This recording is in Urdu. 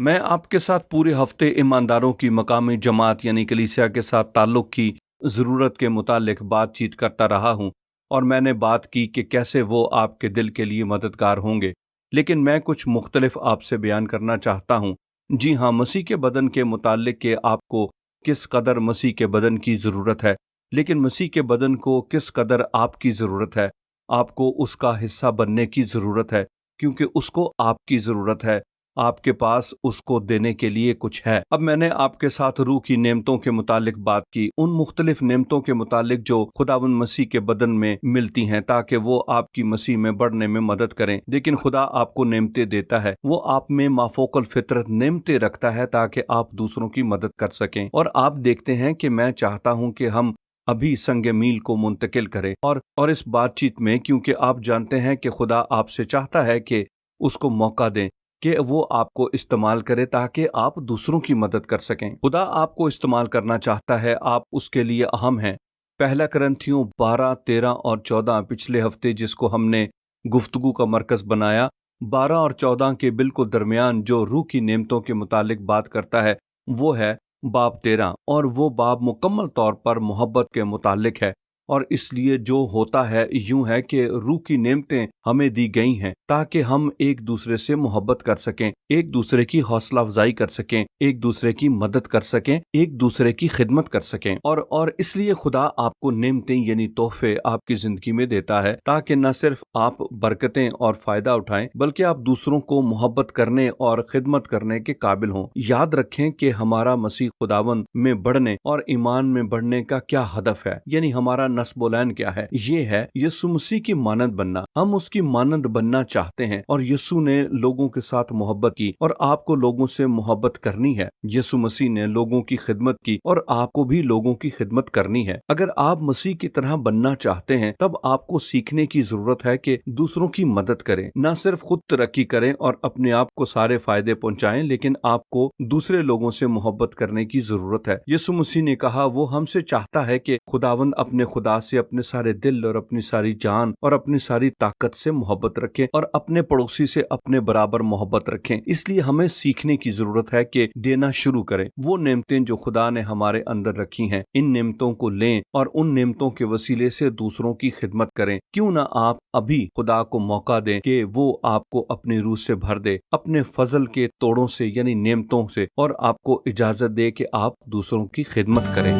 میں آپ کے ساتھ پورے ہفتے ایمانداروں کی مقامی جماعت یعنی کلیسیا کے ساتھ تعلق کی ضرورت کے متعلق بات چیت کرتا رہا ہوں، اور میں نے بات کی کہ کیسے وہ آپ کے دل کے لیے مددگار ہوں گے، لیکن میں کچھ مختلف آپ سے بیان کرنا چاہتا ہوں۔ جی ہاں، مسیح کے بدن کے متعلق کہ آپ کو کس قدر مسیح کے بدن کی ضرورت ہے، لیکن مسیح کے بدن کو کس قدر آپ کی ضرورت ہے۔ آپ کو اس کا حصہ بننے کی ضرورت ہے، کیونکہ اس کو آپ کی ضرورت ہے۔ آپ کے پاس اس کو دینے کے لیے کچھ ہے۔ اب میں نے آپ کے ساتھ روح کی نعمتوں کے متعلق بات کی، ان مختلف نعمتوں کے متعلق جو خداوند مسیح کے بدن میں ملتی ہیں تاکہ وہ آپ کی مسیح میں بڑھنے میں مدد کریں۔ لیکن خدا آپ کو نعمتیں دیتا ہے، وہ آپ میں مافوق الفطرت نعمتیں رکھتا ہے تاکہ آپ دوسروں کی مدد کر سکیں۔ اور آپ دیکھتے ہیں کہ میں چاہتا ہوں کہ ہم ابھی سنگ میل کو منتقل کریں اور اس بات چیت میں، کیونکہ آپ جانتے ہیں کہ خدا آپ سے چاہتا ہے کہ اس کو موقع دیں کہ وہ آپ کو استعمال کرے تاکہ آپ دوسروں کی مدد کر سکیں۔ خدا آپ کو استعمال کرنا چاہتا ہے، آپ اس کے لیے اہم ہیں۔ پہلا کرنتھیوں 12، 13 اور 14 پچھلے ہفتے جس کو ہم نے گفتگو کا مرکز بنایا، 12 اور 14 کے بالکل درمیان جو روح کی نعمتوں کے متعلق بات کرتا ہے وہ ہے باب 13، اور وہ باب مکمل طور پر محبت کے متعلق ہے۔ اور اس لیے جو ہوتا ہے یوں ہے کہ روح کی نعمتیں ہمیں دی گئی ہیں تاکہ ہم ایک دوسرے سے محبت کر سکیں، ایک دوسرے کی حوصلہ افزائی کر سکیں، ایک دوسرے کی مدد کر سکیں، ایک دوسرے کی خدمت کر سکیں۔ اور اس لیے خدا آپ کو نعمتیں یعنی تحفے آپ کی زندگی میں دیتا ہے تاکہ نہ صرف آپ برکتیں اور فائدہ اٹھائیں بلکہ آپ دوسروں کو محبت کرنے اور خدمت کرنے کے قابل ہوں۔ یاد رکھیں کہ ہمارا مسیح خداوند میں بڑھنے اور ایمان میں بڑھنے کا کیا ہدف ہے، یعنی ہمارا نصب العین کیا ہے؟ یہ ہے یسوع مسیح کی مانند بننا۔ ہم اس کی مانند بننا چاہتے ہیں، اور یسوع نے لوگوں کے ساتھ محبت کی اور آپ کو لوگوں سے محبت کرنی ہے۔ یسوع مسیح نے لوگوں کی خدمت کی اور آپ کو بھی لوگوں کی خدمت کرنی ہے۔ اگر آپ مسیح کی طرح بننا چاہتے ہیں تب آپ کو سیکھنے کی ضرورت ہے کہ دوسروں کی مدد کریں، نہ صرف خود ترقی کریں اور اپنے آپ کو سارے فائدے پہنچائیں، لیکن آپ کو دوسرے لوگوں سے محبت کرنے کی ضرورت ہے۔ یسوع مسیح نے کہا وہ ہم سے چاہتا ہے کہ خداوند اپنے خدا سے اپنے سارے دل اور اپنی ساری جان اور اپنی ساری طاقت سے محبت رکھیں اور اپنے پڑوسی سے اپنے برابر محبت رکھیں۔ اس لیے ہمیں سیکھنے کی ضرورت ہے کہ دینا شروع کریں۔ وہ نعمتیں جو خدا نے ہمارے اندر رکھی ہیں، ان نعمتوں کو لیں اور ان نعمتوں کے وسیلے سے دوسروں کی خدمت کریں۔ کیوں نہ آپ ابھی خدا کو موقع دیں کہ وہ آپ کو اپنی روح سے بھر دے، اپنے فضل کے توڑوں سے یعنی نعمتوں سے، اور آپ کو اجازت دے کہ آپ دوسروں کی خدمت کریں۔